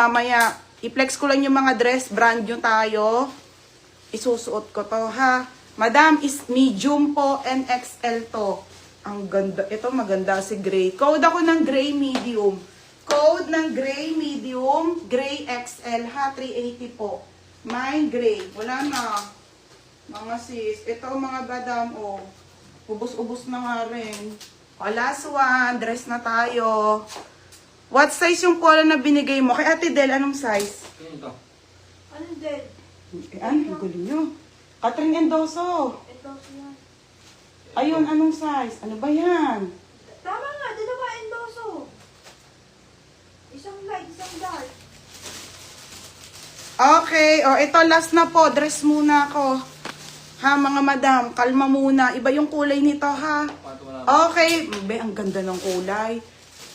mamaya, i-flex ko lang yung mga dress, brand new tayo. Isusuot ko to, ha. Madam, is medium po and XL to. Ang ganda. Ito maganda si gray. Code ako ng gray medium. Code ng gray medium, gray XL, ha. 380 po. Mine gray. Wala na. Mga sis. Ito mga madam, oh. Ubus-ubus na nga rin. O, last one. Dress na tayo. What size yung polo na binigay mo? Kay Ate Del, anong size? Ito. Anong dead? Ang gulo nyo. Catherine Endoso. Ito siya. Ayun, anong size? Ano ba yan? Tama nga, dalawa endoso. Isang light, isang dark. Okay. O, ito last na po. Dress muna ako. Ha, mga madam. Kalma muna. Iba yung kulay nito, ha? Okay. Be, ang ganda ng kulay.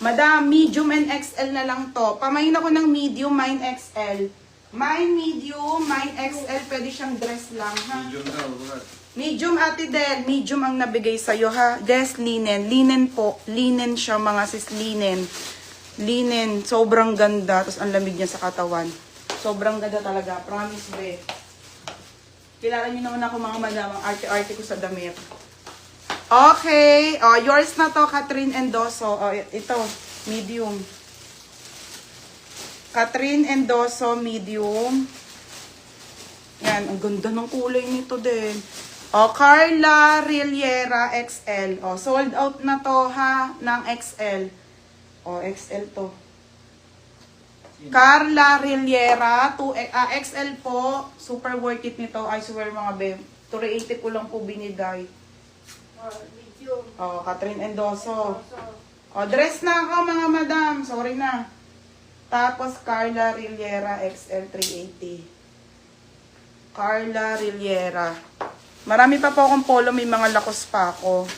Madam, medium and XL na lang to. Pamain ako ng medium, mine XL. Mine medium, mine XL. Pwede siyang dress lang, ha? Medium daw, bukat. Medium, Ate Del. Medium ang nabigay sa'yo, ha? Des, linen. Linen po. Linen siya, mga sis. Linen. Linen. Sobrang ganda. Tapos ang lamig niya sa katawan. Sobrang ganda talaga. Promise, be. Kilala niyo naman ako, mga madam. Ang arte-arte ko sa damit. Okay. Oh, yours na to, Catherine Endoso. Oh, ito. Medium. Catherine Endoso, medium. Yan. Ang ganda ng kulay nito din. Oh, Carla Riliera XL. Oh, sold out na to, ha, ng XL. Oh, XL to. Carla Riliera, XL po. Super worth it nito. I swear, mga beb. 380 ko lang po binigay. Medium. Oh, Catherine Endoso. Endoso. Oh, dress na ako, mga madam. Sorry na. Tapos, Carla Riliera XL 380. Carla Riliera. Marami pa po akong polo. May mga lakos pa ako.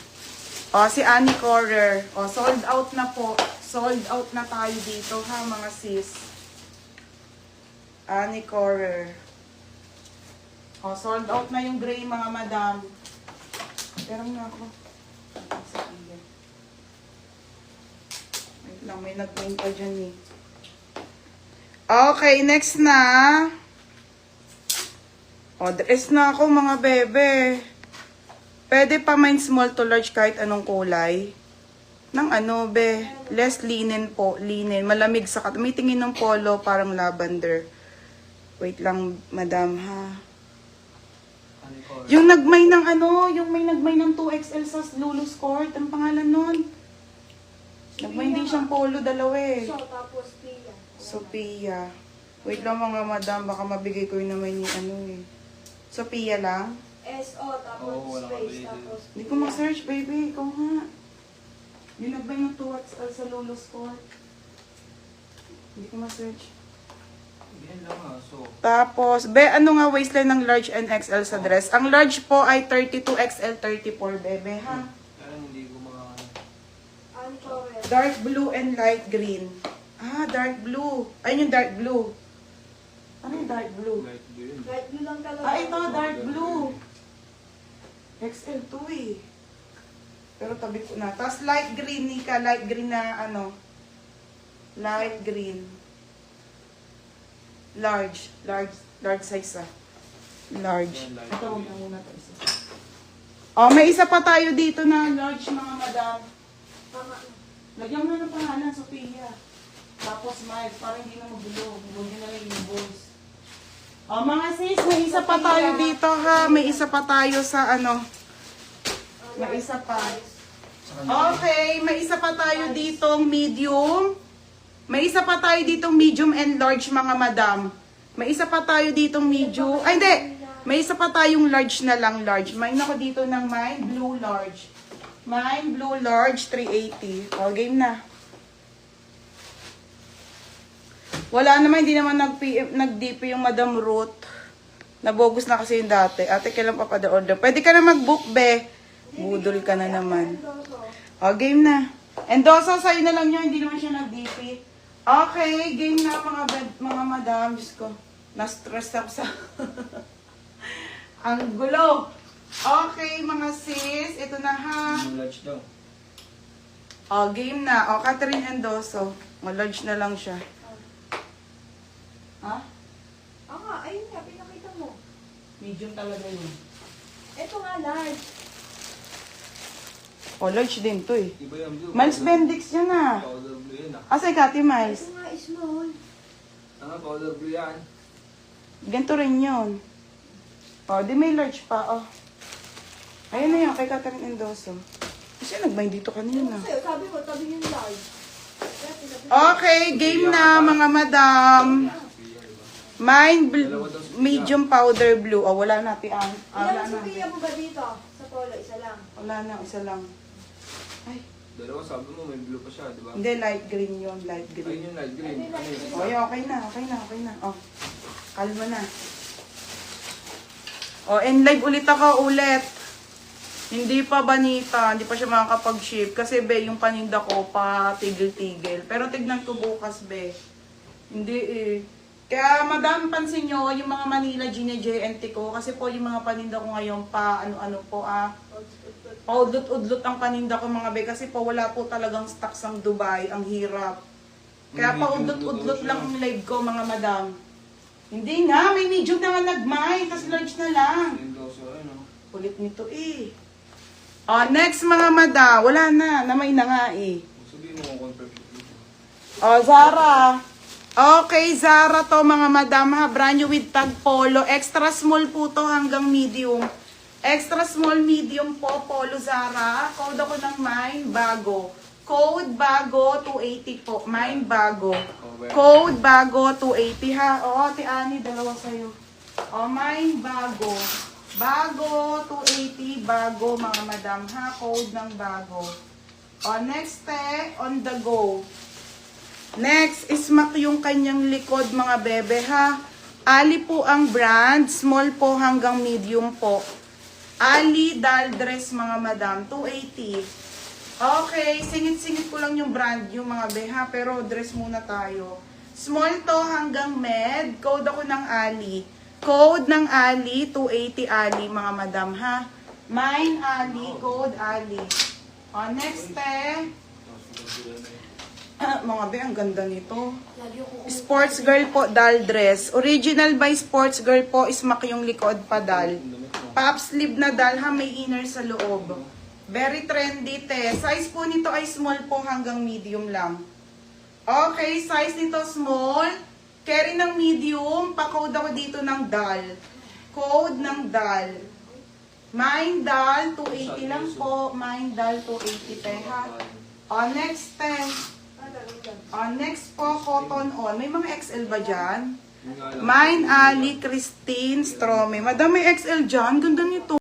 Oh, si Annie Correr. Oh, sold out na po. Sold out na tayo dito, ha, mga sis. Annie Correr. Oh, sold out na yung gray, mga madam. Pero nga ako. Wait lang, may nag-win pa dyan eh. Okay, next na. O, dress na ako, mga bebe. Pwede pa mine small to large kahit anong kulay. Nang ano, be. Less linen po. Linen. Malamig sa kat. May tingin ng polo, parang lavender. Wait lang, madam, ha. Yung nagmay ng ano, yung may nagmay ng 2XL sa Lulu's Court. Ang pangalan nun? Nagmay din siyang polo, dalawa eh. So, tapos Pia. Sophia. Wait lang, mga madam, baka mabigay ko yun naman yung ano eh. Sophia lang? SO, tapos Oo, wala space, ka tapos Hindi ko ma-search, baby. Ikaw nga. Yung nagbay ng 2XL sa Lulu's Court. Hindi ko ma-search. Yan lang ah, so. Tapos, be, ano nga waistline ng large and XL sa dress? Ang large po ay 32XL 34, bebe, ha? Kaya hindi ko mga... Annie Correr. Dark blue and light green. Ah, dark blue. Ayun yung dark blue. Ano yung dark blue? Light blue yun. Light blue lang talaga. Ah, ito, dark blue. XL2 eh. Pero tabi ko na. Tapos light green, Nika. Light green na ano. Light green. Large. Large size ah. Large. Yan, light Ito, green. huwag na muna ito isa. Oh, may isa pa tayo dito na large, mga madam. Tama. Lagyan mo na ng pangalan, Sophia. Tapos Miles, para hindi na magulo. Huwag nyo na lang yung boys. Oh, mga sis, may isa pa tayo dito ha. May isa pa tayo sa ano. May isa pa. Okay, may isa pa tayo ditong medium. May isa pa tayo ditong medium and large, mga madam. May isa pa tayo ditong medium. Ay, hindi. May isa pa tayong large na lang, large. May ako dito ng mine blue large. Mine blue large 380. O, game na. Wala naman, hindi naman nag-DP yung Madam Ruth. Nabogus na kasi yung dati. Ate, kailan pa pa-order? Pwede ka na mag-book, be. Budol ka na naman. O, game na. Endoso, sa'yo na lang yun. Hindi naman siya nag-DP. Okay, game na mga madam. Diyos ko, na-stress ako sa... Ang gulo. Okay, mga sis. Ito na ha. Yung large daw. O, game na. O, Catherine Endoso. O, large na lang siya. Ha? Ayun nga, pinakita mo. Medium talaga yun. Ito nga, large. O, large din to eh. Iba yung blue. Miles Bendix yan ah. Powder blue yan ah. Asay Kati Miles. Ito nga, small. Powder blue yan. Ganito rin yun. O, di may large pa, oh. Ayun na yun, kay Catherine Endoso. Kasi nagbind dito kanina. Sa'yo, sabi mo, tabi yung large. Okay, game na mga madam. Medium powder blue. O, wala na, tiang. Wala Ilang na. Sophia mo ba dito? Sa polo, isa lang. Wala na, isa lang. Ay, Dalawa, sabi mo may blue pa siya, di ba? hindi, light green yun, light Ayun green. yung light green. Ano yun? O, yun, okay na, okay na, okay na. O, kalma na. O, and live ulit ako, ulit. Hindi pa banita, hindi pa siya makakapag-ship. Kasi, be, yung paninda ko, pa tigil-tigil. Pero tignan ko bukas, be. Hindi eh. Kaya, madam, pansin nyo, yung mga Manila Gina JNT ko, kasi po yung mga paninda ko ngayon, pa ano-ano po, paudlot-udlot ang paninda ko, mga be. Kasi po, wala po talagang stocks ang Dubai. Ang hirap. Kaya, paudlot-udlot lang ang live ko, mga madam. Hindi nga, may medium na nga nagmay, tas large na lang. Yung doso, ano? Kulit nito eh. Next mga mada, wala na, namay na nga eh. Sabihin mo kung confirm dito. Zara. Okay, Zara to mga madam ha, brand new with tag polo. Extra small po to hanggang medium. Extra small, medium po, polo Zara. Code ako ng mine, bago. Code bago, 280 po. Mine bago. Code bago, 280 ha. Oo, Ate Ani, dalawa sa'yo. Mine bago. Bago, 280, bago mga madam ha. Code ng bago. Next on the go. Next is yung kanyang likod mga bebe ha. Ali po ang brand. Small po hanggang medium po. Ali doll dress mga madam. 280. Okay, singit-singit ko lang yung brand yung mga beha. Pero dress muna tayo. Small to hanggang med. Code ako ng Ali. Code ng Ali, 280 Ali, mga madam, ha? Mine Ali, code Ali. Next, mga be, ang ganda nito. Sports girl po, doll dress. Original by sports girl po, ismak yung likod pa, doll. Pop sleeve na doll, ha? May inner sa loob. Very trendy, te. Size po nito ay small po hanggang medium lang. Okay, size nito small. Carry ng medium, pa-code ako dito ng doll. Code ng doll. Mine doll, 280 lang po. Mine doll, 280 pe ha. Next next po, cotton on. May mga XL ba dyan? Mine Ali, Christine, Strome. Madam, may XL dyan. Ganda nito.